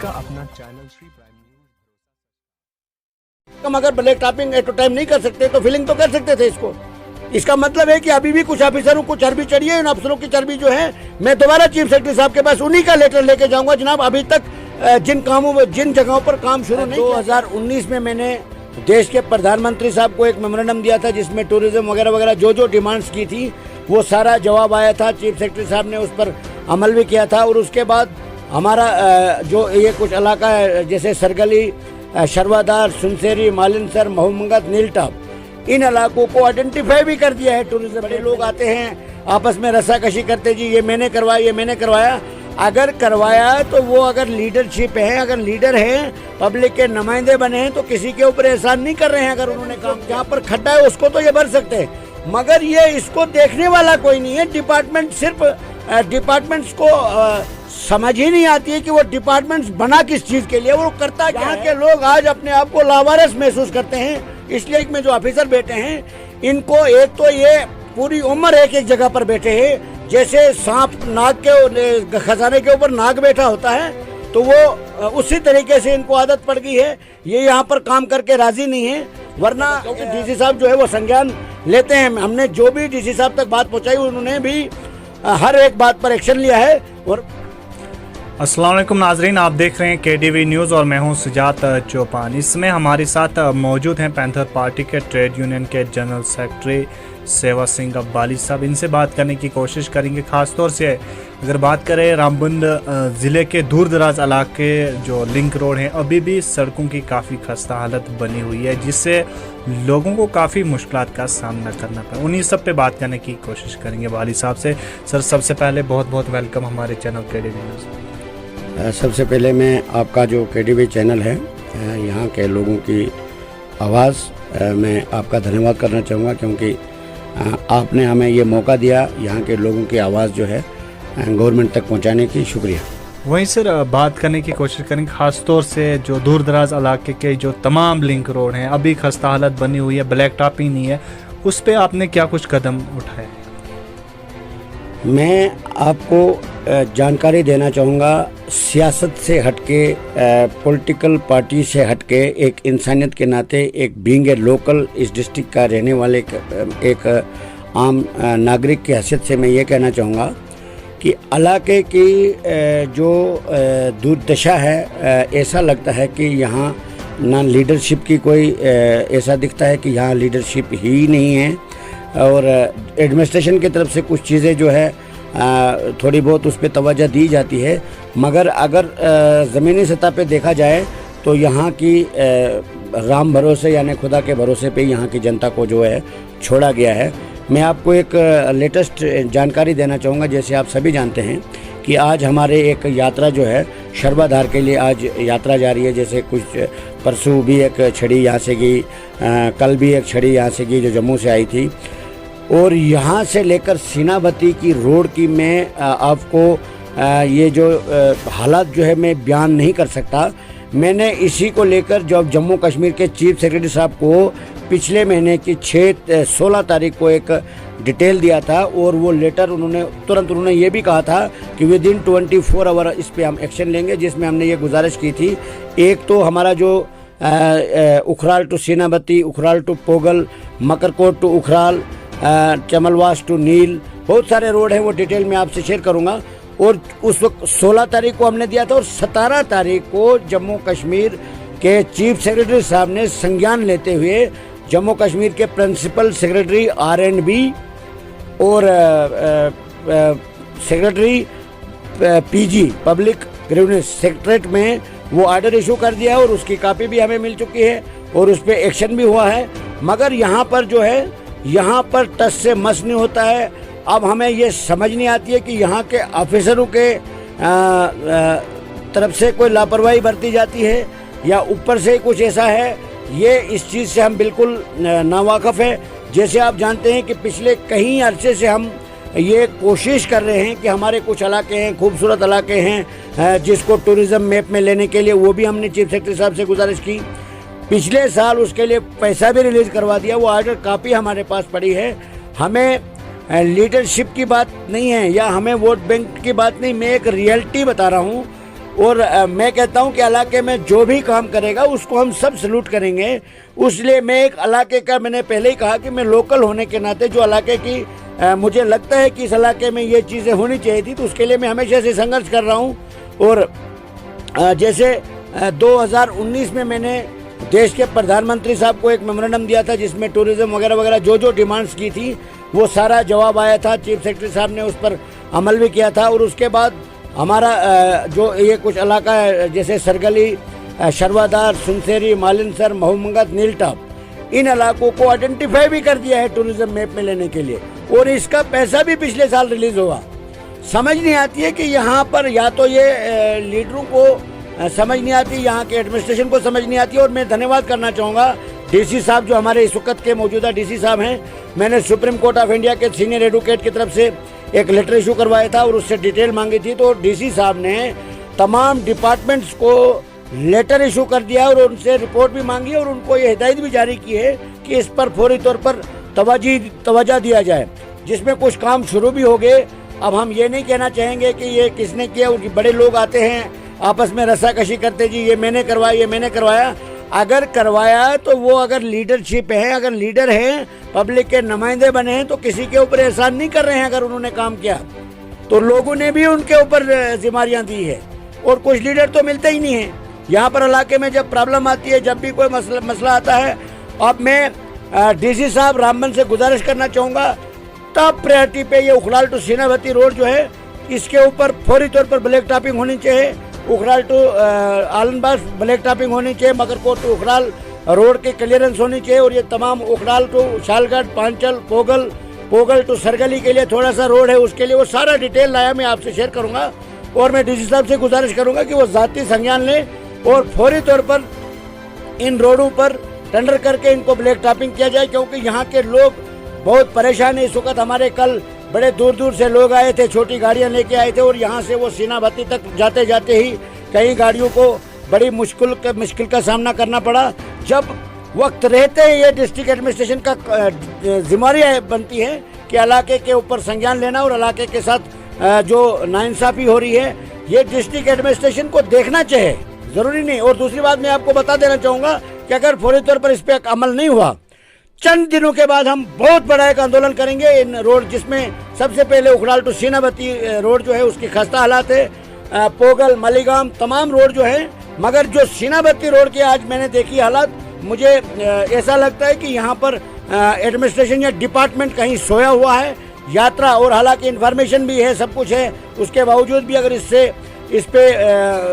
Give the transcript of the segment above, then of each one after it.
आपका अपना channel Shri prime news. हम अगर ब्लैक टॉपिंग एट टाइम नहीं कर सकते तो फिलिंग तो कर सकते थे इसको। इसका मतलब है कि अभी भी कुछ ऑफिसरों को चर्बी चढ़ी है। इन अफसरों की चर्बी जो है, मैं दोबारा चीफ सेक्रेटरी साहब के पास उन्हीं का लेटर लेके जाऊंगा। जनाब, अभी तक जिन जगहों पर काम शुरू नहीं 2019 में मैंने देश के प्रधानमंत्री साहब को एक मेमोरेंडम दिया था जिसमें टूरिज्म वगैरह वगैरह जो डिमांड्स की थी वो सारा जवाब आया था। चीफ सेक्रेटरी साहब ने उस पर अमल भी किया था। और उसके बाद हमारा जो ये कुछ इलाका है जैसे सरगली, शर्वादार, सुनसेरी, मालिनसर, महमंगत, नीलटाप, इन इलाकों को आइडेंटिफाई भी कर दिया है। टूरिज्म बड़े लोग आते हैं आपस में रस्साकशी करते, जी ये मैंने करवाया, ये मैंने करवाया। अगर करवाया तो वो अगर लीडरशिप है, अगर लीडर हैं, पब्लिक के नुमाइंदे बने हैं तो किसी के ऊपर एहसान नहीं कर रहे हैं। अगर उन्होंने काम जहाँ पर खड्डा है उसको तो ये भर सकते हैं, मगर ये इसको देखने वाला कोई नहीं है। डिपार्टमेंट सिर्फ डिपार्टमेंट्स को समझ ही नहीं आती है कि वो डिपार्टमेंट्स बना किस चीज के लिए, वो करता क्या है। के लोग आज अपने आप को लावारिस महसूस करते हैं। इसलिए में जो ऑफिसर बैठे हैं इनको एक तो ये पूरी उम्र एक जगह पर बैठे हैं, जैसे सांप नाग के खजाने के ऊपर नाग बैठा होता है, तो वो उसी तरीके से इनको आदत पड़ गई है। ये यहाँ पर काम करके राजी नहीं है। वरना डीसी साहब जो है वो संज्ञान लेते हैं। हमने जो भी डीसी साहब तक बात पहुँचाई उन्होंने भी हर एक बात पर एक्शन लिया है। और अस्सलाम वालेकुम नाजरीन, आप देख रहे हैं केडीवी न्यूज़ और मैं हूं सुजात चौपान। इसमें हमारे साथ मौजूद हैं पैंथर पार्टी के ट्रेड यूनियन के जनरल सेक्रेटरी सेवा सिंह अब्बाली साहब। इनसे बात करने की कोशिश करेंगे। ख़ासतौर से अगर बात करें रामबंद ज़िले के दूर दराज इलाके जो लिंक रोड हैं, अभी भी सड़कों की काफ़ी खस्ता हालत बनी हुई है जिससे लोगों को काफ़ी मुश्किलात का सामना करना पड़ा। उन्हीं सब पे बात करने की कोशिश करेंगे वाली साहब से। सर, सबसे पहले बहुत बहुत वेलकम हमारे चैनल केडीवी न्यूज़। सबसे पहले मैं आपका जो केडीवी चैनल है, यहाँ के लोगों की आवाज़, मैं आपका धन्यवाद करना चाहूँगा क्योंकि आपने हमें ये मौका दिया यहाँ के लोगों की आवाज़ जो है गवर्नमेंट तक पहुँचाने की। शुक्रिया। वहीं सर बात करने की कोशिश करेंगे ख़ासतौर से जो दूर दराज इलाके के जो तमाम लिंक रोड हैं अभी खस्ता हालत बनी हुई है, ब्लैक टॉपिंग नहीं है, उस पर आपने क्या कुछ कदम उठाए? मैं आपको जानकारी देना चाहूँगा, सियासत से हटके, पॉलिटिकल पार्टी से हटके, एक इंसानियत के नाते, एक बीइंग ए लोकल, इस डिस्ट्रिक्ट का रहने वाले एक आम नागरिक की हैसियत से मैं ये कहना चाहूँगा कि इलाके की जो दुर्दशा है, ऐसा लगता है कि यहाँ ना लीडरशिप की कोई, ऐसा दिखता है कि यहाँ लीडरशिप ही नहीं है। और एडमिनिस्ट्रेशन की तरफ से कुछ चीज़ें जो है थोड़ी बहुत उस पर तवज्जो दी जाती है, मगर अगर ज़मीनी सतह पे देखा जाए तो यहाँ की राम भरोसे यानी खुदा के भरोसे पे यहाँ की जनता को जो है छोड़ा गया है। मैं आपको एक लेटेस्ट जानकारी देना चाहूँगा। जैसे आप सभी जानते हैं कि आज हमारे एक यात्रा जो है शर्वाधार के लिए आज यात्रा जा रही है। जैसे कुछ परसों भी एक छड़ी यहाँ से गई, कल भी एक छड़ी यहाँ से गई जो जम्मू से आई थी। और यहाँ से लेकर सीनाबती की रोड की मैं आपको ये जो हालात जो है मैं बयान नहीं कर सकता। मैंने इसी को लेकर जब जम्मू कश्मीर के चीफ सेक्रेटरी साहब को पिछले महीने की 16 तारीख को एक डिटेल दिया था और वो लेटर उन्होंने ये भी कहा था कि विद इन 24 आवर इस पे हम एक्शन लेंगे, जिसमें हमने ये गुजारिश की थी। एक तो हमारा जो Ukhral to सीनाबती, Ukhral to Pongal, मकरकोट to Ukhral, चमलवास to नील, बहुत सारे रोड हैं, वो डिटेल में आपसे शेयर करूंगा। और उस वक्त 16 तारीख को हमने दिया था और 17 तारीख को जम्मू कश्मीर के चीफ सेक्रेटरी साहब ने संज्ञान लेते हुए जम्मू कश्मीर के प्रिंसिपल सेक्रेटरी R&B और secretary PG public grievance secretariat में वो आर्डर इशू कर दिया और उसकी कॉपी भी हमें मिल चुकी है और उस पर एक्शन भी हुआ है। मगर यहाँ पर जो है, यहाँ पर टस से मस नहीं होता है। अब हमें ये समझ नहीं आती है कि यहाँ के ऑफिसरों के तरफ से कोई लापरवाही बरती जाती है या ऊपर से कुछ ऐसा है। ये इस चीज़ से हम बिल्कुल नावाकफ़ है। जैसे आप जानते हैं कि पिछले कई अरसे से हम ये कोशिश कर रहे हैं कि हमारे कुछ इलाके हैं, खूबसूरत इलाके हैं, जिसको टूरिज़्म मैप में लेने के लिए वो भी हमने चीफ सेक्रेटरी साहब से गुजारिश की। पिछले साल उसके लिए पैसा भी रिलीज़ करवा दिया, वो ऑर्डर कॉपी हमारे पास पड़ी है। हमें लीडरशिप की बात नहीं है या हमें वोट बैंक की बात नहीं, मैं एक रियलिटी बता रहा हूँ। और मैं कहता हूं कि इलाके में जो भी काम करेगा उसको हम सब सल्यूट करेंगे। इसलिए मैं एक इलाके का, मैंने पहले ही कहा कि मैं लोकल होने के नाते जो इलाके की मुझे लगता है कि इस इलाके में ये चीज़ें होनी चाहिए थी, तो उसके लिए मैं हमेशा से संघर्ष कर रहा हूँ। और जैसे 2019 में मैंने देश के प्रधानमंत्री साहब को एक मेमोरेंडम दिया था जिसमें टूरिज्म वगैरह वगैरह जो डिमांड्स की थी वो सारा जवाब आया था। चीफ सेक्रेटरी साहब ने उस पर अमल भी किया था। और उसके बाद हमारा जो ये कुछ इलाका है जैसे सरगली, शर्वादार, सुनसेरी, मालिनसर, महूमंगत, नीलटॉप, इन इलाकों को आइडेंटिफाई भी कर दिया है टूरिज्म मैप में लेने के लिए। और इसका पैसा भी पिछले साल रिलीज हुआ। समझ नहीं आती है कि यहाँ पर या तो ये लीडरों को समझ नहीं आती, यहाँ के एडमिनिस्ट्रेशन को समझ नहीं आती। और मैं धन्यवाद करना चाहूँगा डीसी साहब जो हमारे इस वक्त के मौजूदा डीसी साहब हैं। मैंने सुप्रीम कोर्ट ऑफ इंडिया के सीनियर एडवोकेट की तरफ से एक लेटर इशू करवाया था और उससे डिटेल मांगी थी, तो डीसी साहब ने तमाम डिपार्टमेंट्स को लेटर इशू कर दिया और उनसे रिपोर्ट भी मांगी और उनको ये हिदायत भी जारी की है कि इस पर फौरी तौर पर तवज्जो दिया जाए, जिसमें कुछ काम शुरू भी हो गए। अब हम ये नहीं कहना चाहेंगे कि ये किसने किया। उनके बड़े लोग आते हैं आपस में रस्साकशी करते, जी ये मैंने करवाया, ये मैंने करवाया। अगर करवाया तो वो अगर लीडरशिप है, अगर लीडर हैं, पब्लिक के नुमाइंदे बने हैं, तो किसी के ऊपर एहसान नहीं कर रहे हैं। अगर उन्होंने काम किया तो लोगों ने भी उनके ऊपर जिम्मेदारियां दी है। और कुछ लीडर तो मिलते ही नहीं है। यहाँ पर इलाके में जब प्रॉब्लम आती है, जब भी कोई मसला आता है, अब मैं डीसी साहब रामबन से गुजारिश करना चाहूँगा, टॉप प्रायोरिटी पे ये उखलाल टू सीनाभती रोड जो है इसके ऊपर फौरी तौर पर ब्लैक टॉपिंग होनी चाहिए। उखलाल टू आलमबाग ब्लैक टॉपिंग होनी चाहिए। मकरकोट टू उखलाल रोड के क्लियरेंस होनी चाहिए। और ये तमाम उखलाल टू शालगढ़, पांचल, पोगल टू सरगली के लिए थोड़ा सा रोड है, उसके लिए वो सारा डिटेल लाया मैं आपसे शेयर करूँगा। और मैं डीसी साहब से गुजारिश करूँगा कि वो ज़ाती संज्ञान लें और फौरी तौर पर इन रोडों पर टेंडर करके इनको ब्लैक टॉपिंग किया जाए, क्योंकि यहाँ के लोग बहुत परेशान है इस वक्त। हमारे कल बड़े दूर दूर से लोग आए थे, छोटी गाड़ियाँ लेके आए थे और यहाँ से वो सीनाभती तक जाते जाते ही कई गाड़ियों को बड़ी मुश्किल का सामना करना पड़ा। जब वक्त रहते ही ये डिस्ट्रिक्ट एडमिनिस्ट्रेशन का जिम्मेदारी बनती है कि इलाके के ऊपर संज्ञान लेना और इलाके के साथ जो नाइंसाफ़ी हो रही है ये डिस्ट्रिक्ट एडमिनिस्ट्रेशन को देखना चाहिए, ज़रूरी नहीं। और दूसरी बात मैं आपको बता देना चाहूँगा कि अगर फौरी तौर पर इस पर अमल नहीं हुआ, चंद दिनों के बाद हम बहुत बड़ा एक आंदोलन करेंगे इन रोड, जिसमें सबसे पहले उखलाल टू सीनाभती रोड जो है उसकी खस्ता हालात है, पोगल, मलीगाम तमाम रोड जो है। मगर जो सीनाभती रोड की आज मैंने देखी हालात, मुझे ऐसा लगता है कि यहाँ पर एडमिनिस्ट्रेशन या डिपार्टमेंट कहीं सोया हुआ है। यात्रा और हालांकि इन्फॉर्मेशन भी है, सब कुछ है, उसके बावजूद भी अगर इस पे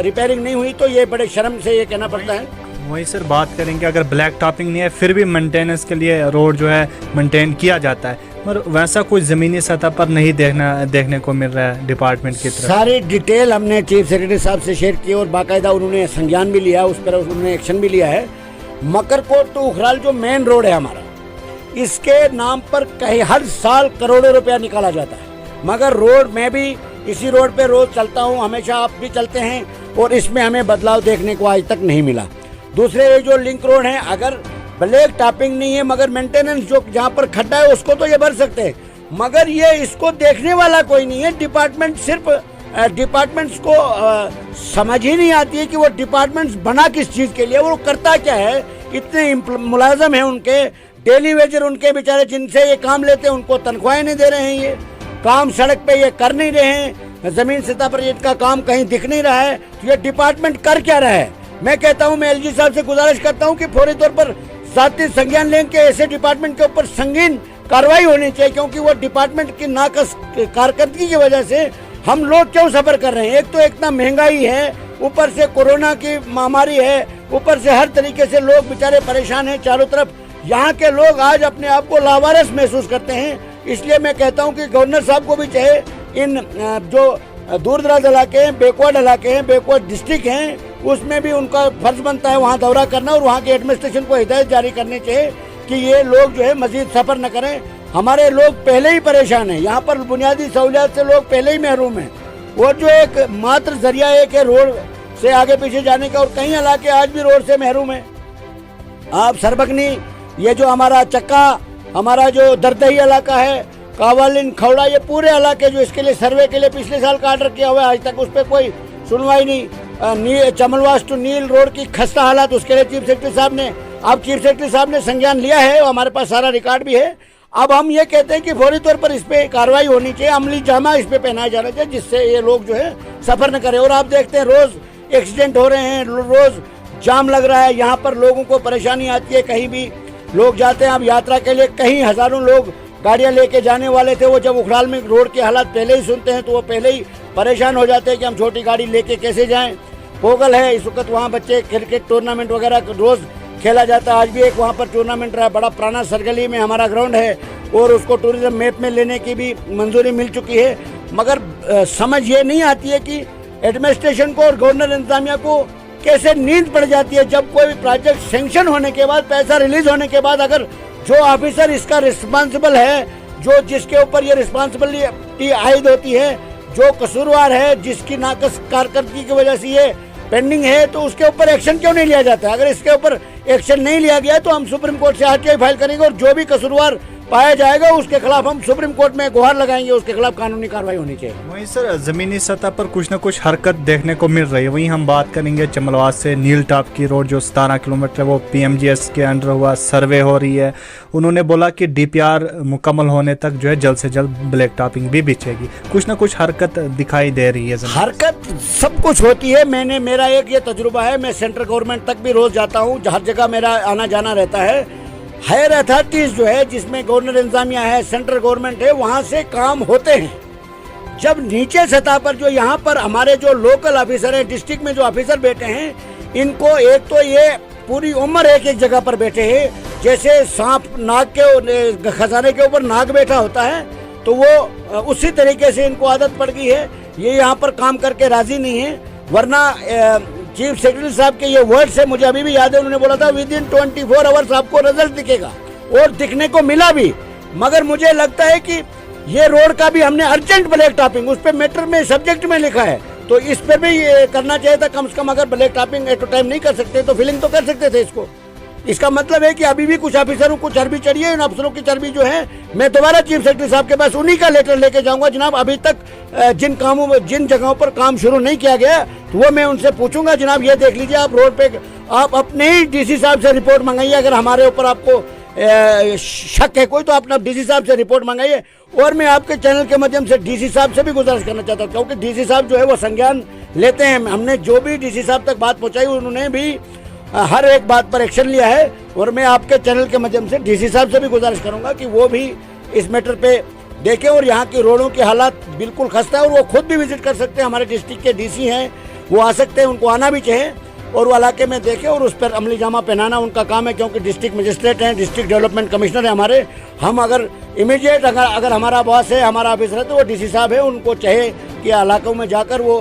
रिपेयरिंग नहीं हुई तो ये बड़े शर्म से ये कहना पड़ता है। वहीं सर बात करेंगे, अगर ब्लैक टॉपिंग नहीं है फिर भी मेंटेनेंस के लिए रोड जो है मेंटेन किया जाता है, पर वैसा कुछ ज़मीनी सतह पर नहीं देखने को मिल रहा है डिपार्टमेंट की तरफ। सारी डिटेल हमने चीफ सेक्रेटरी साहब से शेयर की और बाकायदा उन्होंने संज्ञान भी लिया, उस पर उन्होंने एक्शन भी लिया है। मकरकोट टू उखलाल जो मेन रोड है हमारा, इसके नाम पर कहीं हर साल करोड़ों रुपया निकाला जाता है, मगर रोड में भी इसी रोड पे रोज चलता हूँ, हमेशा आप भी चलते हैं और इसमें हमें बदलाव देखने को आज तक नहीं मिला। दूसरे ये जो लिंक रोड है, अगर ब्लैक टॉपिंग नहीं है मगर मेंटेनेंस जो जहाँ पर खड्डा है उसको तो ये भर सकते हैं, मगर ये इसको देखने वाला कोई नहीं है। डिपार्टमेंट सिर्फ डिपार्टमेंट्स को समझ ही नहीं आती है कि वो डिपार्टमेंट्स बना किस चीज़ के लिए, वो करता क्या है। इतने मुलाजम हैं उनके, डेली वेजर उनके बेचारे जिनसे ये काम लेते हैं उनको तनख्वाहें नहीं दे रहे हैं, ये काम सड़क पे ये कर नहीं रहे हैं, ज़मीन सतह पर इनका काम कहीं दिख नहीं रहा है, तो ये डिपार्टमेंट कर क्या रहा है। मैं कहता हूं, मैं एलजी साहब से गुजारिश करता हूं कि फौरी तौर पर ज़ाती संज्ञान लें कि ऐसे डिपार्टमेंट के ऊपर संगीन कार्रवाई होनी चाहिए, क्योंकि वो डिपार्टमेंट की नाकस कारकर्दगी की वजह से हम लोग क्यों सफ़र कर रहे हैं। एक तो इतना महंगाई है, ऊपर से कोरोना की महामारी है, ऊपर से हर तरीके से लोग बेचारे परेशान हैं चारों तरफ। यहाँ के लोग आज अपने आप को लावारिस महसूस करते हैं। इसलिए मैं कहता हूँ कि गवर्नर साहब को भी चाहे इन जो दूर दराज इलाके हैं, बैकवर्ड इलाके हैं, बैकवर्ड डिस्ट्रिक्ट हैं, उसमें भी उनका फर्ज बनता है वहाँ दौरा करना और वहाँ के एडमिनिस्ट्रेशन को हिदायत जारी करनी चाहिए कि ये लोग जो है मजीद सफ़र न करें। हमारे लोग पहले ही परेशान हैं, यहाँ पर बुनियादी सहूलियात से लोग पहले ही महरूम हैं। और जो एक मात्र जरिया है कि रोड से आगे पीछे जाने का, और कई इलाके आज भी रोड से महरूम हैं। आप सरबगनी, ये जो हमारा चक्का, हमारा जो दरदही इलाका है, कावालिन, खौड़ा, ये पूरे इलाके जो इसके लिए सर्वे के लिए पिछले साल का आर्डर किया हुआ है, आज तक उस पर कोई सुनवाई नहीं। चमलवास टू नील रोड की खस्ता हालत, उसके लिए चीफ सेक्रेटरी साहब ने संज्ञान लिया है और हमारे पास सारा रिकॉर्ड भी है। अब हम ये कहते हैं कि फौरी तौर पर इस पे कार्रवाई होनी चाहिए, अमली जामा इस पे पहनाया जाना चाहिए, जिससे ये लोग जो है सफर न करें। और आप देखते हैं रोज एक्सीडेंट हो रहे हैं, रोज जाम लग रहा है, यहाँ पर लोगों को परेशानी आती है। कहीं भी लोग जाते हैं, अब यात्रा के लिए कहीं हजारों लोग गाड़ियां लेके जाने वाले थे, वो जब उखड़ाल में रोड के हालात पहले ही सुनते हैं तो वो पहले ही परेशान हो जाते हैं कि हम छोटी गाड़ी लेके कैसे जाएं। पोगल है इस वक्त, वहाँ बच्चे क्रिकेट टूर्नामेंट वगैरह रोज खेला जाता है। आज भी एक वहाँ पर टूर्नामेंट रहा, बड़ा पुराना सरगली में हमारा ग्राउंड है और उसको टूरिज्म मैप में लेने की भी मंजूरी मिल चुकी है। मगर समझ ये नहीं आती है कि एडमिनिस्ट्रेशन को और गवर्नर इंतजामिया को कैसे नींद पड़ जाती है जब कोई प्रोजेक्ट सैंक्शन होने के बाद, पैसा रिलीज होने के बाद, अगर जो ऑफिसर इसका रिस्पॉन्सिबल है, जो जिसके ऊपर ये रिस्पॉन्सिबिलिटी आयद होती है, जो कसूरवार है, जिसकी नाकस कारकर्दगी की वजह से ये पेंडिंग है, तो उसके ऊपर एक्शन क्यों नहीं लिया जाता? अगर इसके ऊपर एक्शन नहीं लिया गया तो हम सुप्रीम कोर्ट से आरटीआई फाइल करेंगे और जो भी कसूरवार पाया जाएगा उसके खिलाफ हम सुप्रीम कोर्ट में गुहार लगाएंगे, उसके खिलाफ कानूनी कार्रवाई होनी चाहिए। वहीं सर जमीनी सतह पर कुछ न कुछ हरकत देखने को मिल रही है। वहीं हम बात करेंगे चमलवास से नील टॉप की रोड जो 17 किलोमीटर वो पीएमजीएस के अंडर हुआ सर्वे हो रही है। उन्होंने बोला कि डीपीआर मुकम्मल होने तक जो है जल्द से जल्द ब्लैक टॉपिंग भी बिछेगी। कुछ न कुछ हरकत दिखाई दे रही है। हरकत सब कुछ होती है। मेरा एक ये तजुर्बा है, मैं सेंट्रल गवर्नमेंट तक भी रोज जाता हूँ, हर जगह मेरा आना जाना रहता है। हायर अथॉरिटीज जो है, जिसमें गवर्नर इंतजामिया है, सेंट्रल गवर्नमेंट है, वहाँ से काम होते हैं। जब नीचे सतह पर जो यहाँ पर हमारे जो लोकल ऑफिसर हैं, डिस्ट्रिक्ट में जो ऑफिसर बैठे हैं, इनको एक तो ये पूरी उम्र एक जगह पर बैठे हैं। जैसे सांप नाग के खजाने के ऊपर नाग बैठा होता है, तो वो उसी तरीके से इनको आदत पड़ गई है। ये यहाँ पर काम करके राजी नहीं है। वरना चीफ सेक्रेटरी साहब के ये वर्ड से मुझे अभी भी याद है, उन्होंने बोला था विद इन 24 आवर्स आपको रिजल्ट दिखेगा, और दिखने को मिला भी। मगर मुझे लगता है कि ये रोड का भी हमने अर्जेंट ब्लैक टॉपिंग उस पर मैटर में सब्जेक्ट में लिखा है, तो इस पर भी करना चाहिए था कम से कम। अगर ब्लैक टॉपिंग एट टाइम नहीं कर सकते तो फिलिंग तो कर सकते थे इसको। इसका मतलब है कि अभी भी कुछ ऑफिसरों को चर्बी चढ़ी है। इन अफसरों की चर्बी जो है, मैं दोबारा चीफ सेक्रेटरी साहब के पास उन्हीं का लेटर लेके जाऊंगा। जनाब अभी तक जिन जगहों पर काम शुरू नहीं किया गया, तो वो मैं उनसे पूछूंगा, जनाब ये देख लीजिए, आप रोड पे आप अपने ही डीसी साहब से रिपोर्ट मंगाइए। अगर हमारे ऊपर आपको शक है कोई, तो अपना डीसी साहब से रिपोर्ट मंगाइए। और मैं आपके चैनल के माध्यम से डीसी साहब से भी गुजारिश करना चाहता हूँ, क्योंकि डीसी साहब जो है वो संज्ञान लेते हैं। हमने जो भी डीसी साहब तक बात पहुँचाई, उन्होंने भी हर एक बात पर एक्शन लिया है। और मैं आपके चैनल के माध्यम से डीसी साहब से भी गुजारिश करूंगा कि वो भी इस मैटर पे देखें। और यहाँ की रोडों की हालात बिल्कुल खस्ता है, और वो खुद भी विजिट कर सकते हैं। हमारे डिस्ट्रिक्ट के डीसी हैं, वो आ सकते हैं, उनको आना भी चाहिए और वो इलाके में देखें और उस पर अमली जामा पहनाना उनका काम है। क्योंकि डिस्ट्रिक्ट मजिस्ट्रेट हैं, डिस्ट्रिक्ट डेवलपमेंट कमिश्नर है हमारे। हम अगर इमीडिएट अगर हमारा बॉस है, हमारा ऑफिसर है, तो वो डीसी साहब है, उनको चाहे कि इलाकों में जाकर वो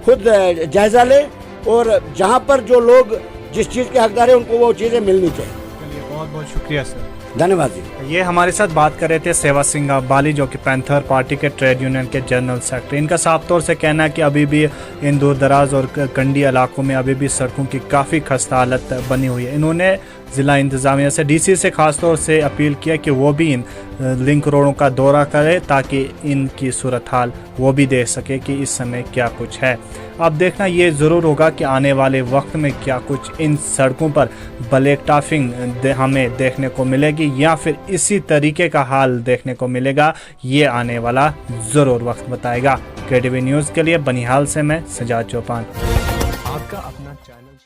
खुद जायजा ले, और जहाँ पर जो लोग जिस चीज़ के हकदार है उनको वो चीज़ें मिलनी चाहिए। चलिए, बहुत बहुत शुक्रिया सर, धन्यवाद जी। ये हमारे साथ बात कर रहे थे सेवा सिंह बाली, जो कि पैंथर पार्टी के ट्रेड यूनियन के जनरल सेक्रेटरी। इनका साफ तौर से कहना है कि अभी भी इन दूर दराज और कंडी इलाकों में अभी भी सड़कों की काफ़ी खस्ता हालत बनी हुई है। इन्होंने ज़िला इंतज़ामिया से, डीसी से ख़ासतौर से अपील किया कि वो भी इन लिंक रोडों का दौरा करे, ताकि इनकी सूरत हाल वो भी देख सके कि इस समय क्या कुछ है। अब देखना ये ज़रूर होगा कि आने वाले वक्त में क्या कुछ इन सड़कों पर ब्लैक टॉपिंग हमें देखने को मिलेगी, या फिर इसी तरीके का हाल देखने को मिलेगा। ये आने वाला ज़रूर वक्त बताएगा। KTV न्यूज़ के लिए बनिहाल से मैं सजाद चौपान। आपका अपना चैनल